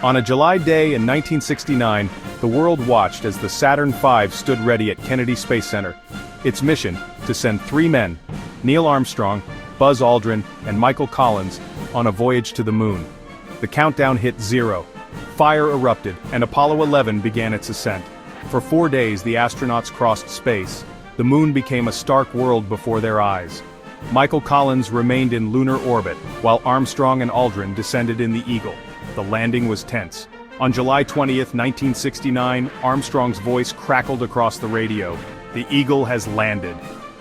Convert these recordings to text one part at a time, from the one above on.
On a July day in 1969, the world watched as the Saturn V stood ready at Kennedy Space Center. Its mission, to send three men, Neil Armstrong, Buzz Aldrin, and Michael Collins, on a voyage to the moon. The countdown hit 0. Fire erupted, and Apollo 11 began its ascent. For 4 days the astronauts crossed space. The moon became a stark world before their eyes. Michael Collins remained in lunar orbit, while Armstrong and Aldrin descended in the Eagle. The landing was tense. On July 20, 1969, Armstrong's voice crackled across the radio. "The Eagle has landed."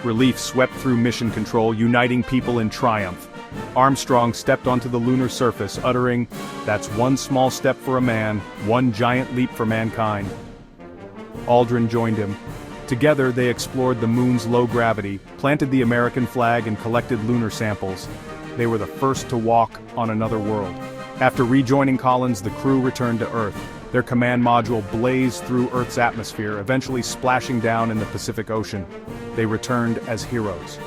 Relief swept through mission control, uniting people in triumph. Armstrong stepped onto the lunar surface, uttering, "That's one small step for a man, one giant leap for mankind." Aldrin joined him. Together they explored the moon's low gravity, planted the American flag and collected lunar samples. They were the first to walk on another world. After rejoining Collins, the crew returned to Earth. Their command module blazed through Earth's atmosphere, eventually splashing down in the Pacific Ocean. They returned as heroes.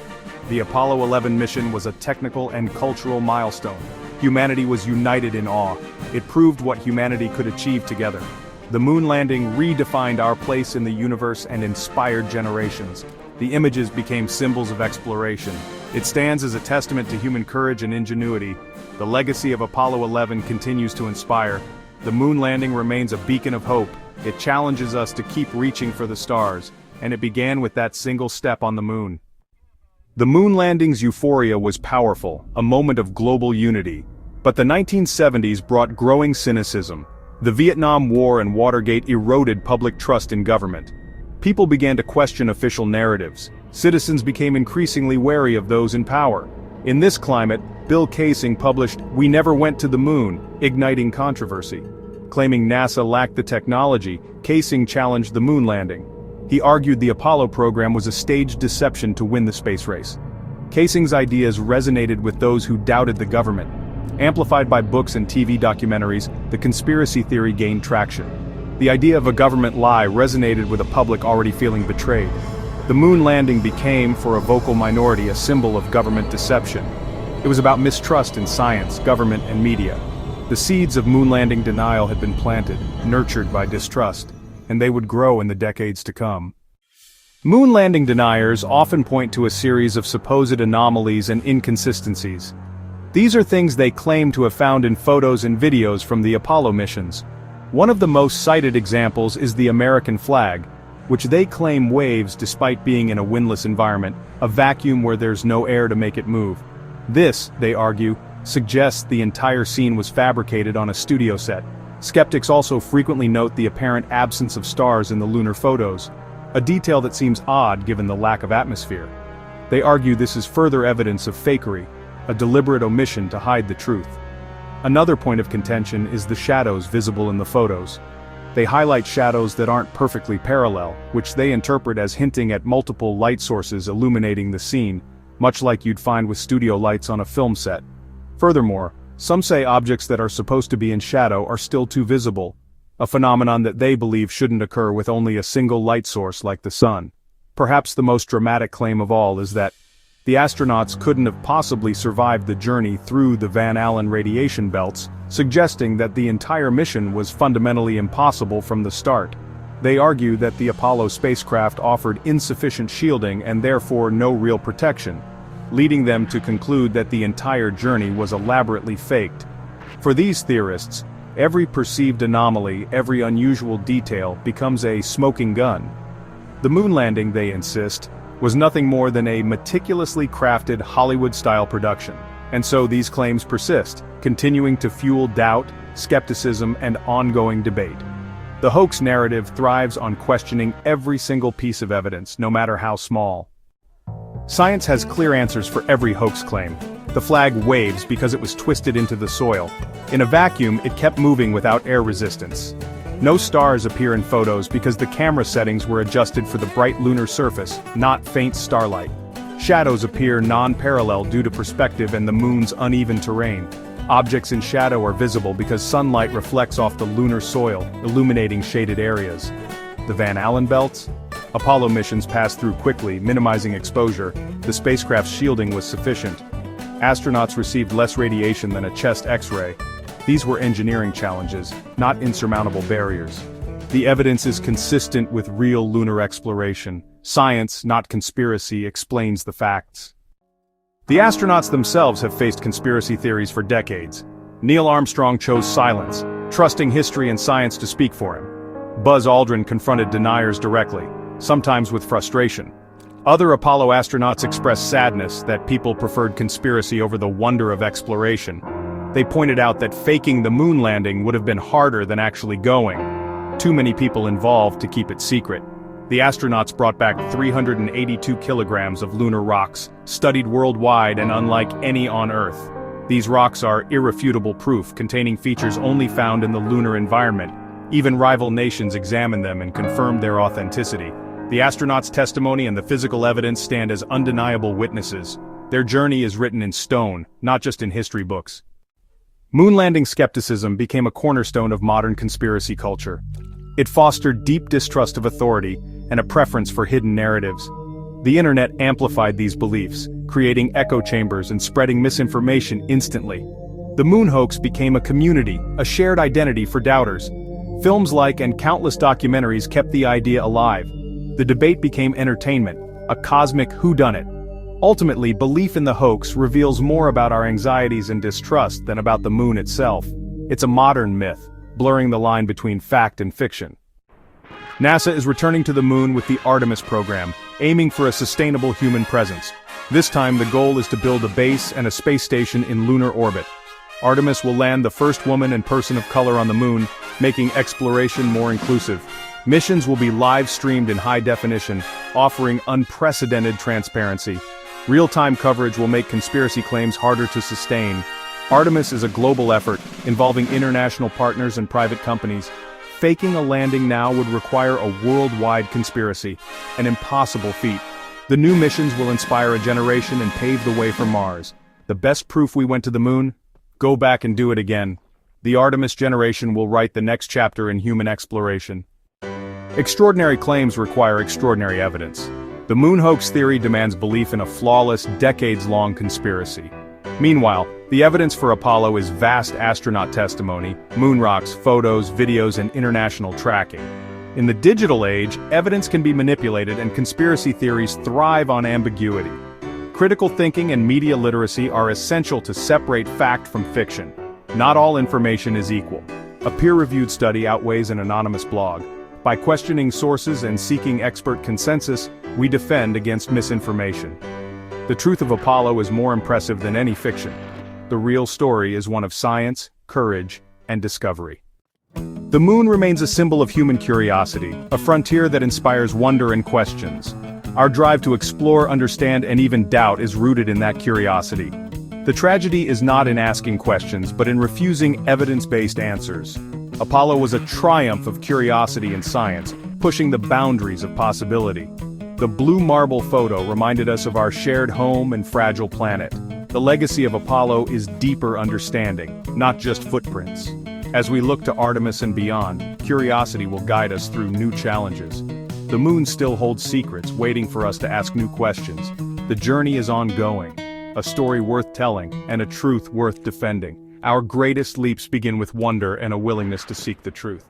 The Apollo 11 mission was a technical and cultural milestone. Humanity was united in awe. It proved what humanity could achieve together. The moon landing redefined our place in the universe and inspired generations. The images became symbols of exploration. It stands as a testament to human courage and ingenuity. The legacy of Apollo 11 continues to inspire. The moon landing remains a beacon of hope. It challenges us to keep reaching for the stars, and it began with that single step on the moon. The moon landing's euphoria was powerful, a moment of global unity. But the 1970s brought growing cynicism. The Vietnam War and Watergate eroded public trust in government. People began to question official narratives. Citizens became increasingly wary of those in power. In this climate, Bill Kaysing published "We Never Went to the Moon," igniting controversy. Claiming NASA lacked the technology, Kaysing challenged the moon landing. He argued the Apollo program was a staged deception to win the space race. Kaysing's ideas resonated with those who doubted the government. Amplified by books and TV documentaries, the conspiracy theory gained traction. The idea of a government lie resonated with a public already feeling betrayed. The moon landing became, for a vocal minority, a symbol of government deception. It was about mistrust in science, government, and media. The seeds of moon landing denial had been planted, nurtured by distrust, and they would grow in the decades to come. Moon landing deniers often point to a series of supposed anomalies and inconsistencies. These are things they claim to have found in photos and videos from the Apollo missions. One of the most cited examples is the American flag, which they claim waves despite being in a windless environment, a vacuum where there's no air to make it move. This, they argue, suggests the entire scene was fabricated on a studio set. Skeptics also frequently note the apparent absence of stars in the lunar photos, a detail that seems odd given the lack of atmosphere. They argue this is further evidence of fakery, a deliberate omission to hide the truth. Another point of contention is the shadows visible in the photos. They highlight shadows that aren't perfectly parallel, which they interpret as hinting at multiple light sources illuminating the scene, much like you'd find with studio lights on a film set. Furthermore, some say objects that are supposed to be in shadow are still too visible, a phenomenon that they believe shouldn't occur with only a single light source like the sun. Perhaps the most dramatic claim of all is that the astronauts couldn't have possibly survived the journey through the Van Allen radiation belts, suggesting that the entire mission was fundamentally impossible from the start. They argue that the Apollo spacecraft offered insufficient shielding and therefore no real protection, leading them to conclude that the entire journey was elaborately faked. For these theorists, every perceived anomaly, every unusual detail becomes a smoking gun. The moon landing, they insist, was nothing more than a meticulously crafted Hollywood-style production. And so these claims persist, continuing to fuel doubt, skepticism, and ongoing debate. The hoax narrative thrives on questioning every single piece of evidence, no matter how small. Science has clear answers for every hoax claim. The flag waves because it was twisted into the soil. In a vacuum, it kept moving without air resistance. No stars appear in photos because the camera settings were adjusted for the bright lunar surface, not faint starlight. Shadows appear non-parallel due to perspective and the moon's uneven terrain. Objects in shadow are visible because sunlight reflects off the lunar soil, illuminating shaded areas. The Van Allen belts? Apollo missions passed through quickly, minimizing exposure. The spacecraft's shielding was sufficient. Astronauts received less radiation than a chest X-ray. These were engineering challenges, not insurmountable barriers. The evidence is consistent with real lunar exploration. Science, not conspiracy, explains the facts. The astronauts themselves have faced conspiracy theories for decades. Neil Armstrong chose silence, trusting history and science to speak for him. Buzz Aldrin confronted deniers directly, sometimes with frustration. Other Apollo astronauts expressed sadness that people preferred conspiracy over the wonder of exploration. They pointed out that faking the moon landing would have been harder than actually going. Too many people involved to keep it secret. The astronauts brought back 382 kilograms of lunar rocks, studied worldwide and unlike any on Earth. These rocks are irrefutable proof, containing features only found in the lunar environment. Even rival nations examined them and confirmed their authenticity. The astronauts' testimony and the physical evidence stand as undeniable witnesses. Their journey is written in stone, not just in history books. Moon landing skepticism became a cornerstone of modern conspiracy culture. It fostered deep distrust of authority and a preference for hidden narratives. The internet amplified these beliefs, creating echo chambers and spreading misinformation instantly. The moon hoax became a community, a shared identity for doubters. Films like and countless documentaries kept the idea alive. The debate became entertainment, a cosmic whodunit. Ultimately, belief in the hoax reveals more about our anxieties and distrust than about the moon itself. It's a modern myth, blurring the line between fact and fiction. NASA is returning to the moon with the Artemis program, aiming for a sustainable human presence. This time the goal is to build a base and a space station in lunar orbit. Artemis will land the first woman and person of color on the moon, making exploration more inclusive. Missions will be live-streamed in high definition, offering unprecedented transparency. Real-time coverage will make conspiracy claims harder to sustain. Artemis is a global effort, involving international partners and private companies. Faking a landing now would require a worldwide conspiracy, an impossible feat. The new missions will inspire a generation and pave the way for Mars. The best proof we went to the moon? Go back and do it again. The Artemis generation will write the next chapter in human exploration. Extraordinary claims require extraordinary evidence. The moon hoax theory demands belief in a flawless, decades-long conspiracy. Meanwhile, the evidence for Apollo is vast astronaut testimony, moon rocks, photos, videos, and international tracking. In the digital age, evidence can be manipulated and conspiracy theories thrive on ambiguity. Critical thinking and media literacy are essential to separate fact from fiction. Not all information is equal. A peer-reviewed study outweighs an anonymous blog. By questioning sources and seeking expert consensus, we defend against misinformation. The truth of Apollo is more impressive than any fiction. The real story is one of science, courage, and discovery. The moon remains a symbol of human curiosity, a frontier that inspires wonder and questions. Our drive to explore, understand, and even doubt is rooted in that curiosity. The tragedy is not in asking questions, but in refusing evidence-based answers. Apollo was a triumph of curiosity and science, pushing the boundaries of possibility. The blue marble photo reminded us of our shared home and fragile planet. The legacy of Apollo is deeper understanding, not just footprints. As we look to Artemis and beyond, curiosity will guide us through new challenges. The moon still holds secrets, waiting for us to ask new questions. The journey is ongoing, a story worth telling, and a truth worth defending. Our greatest leaps begin with wonder and a willingness to seek the truth.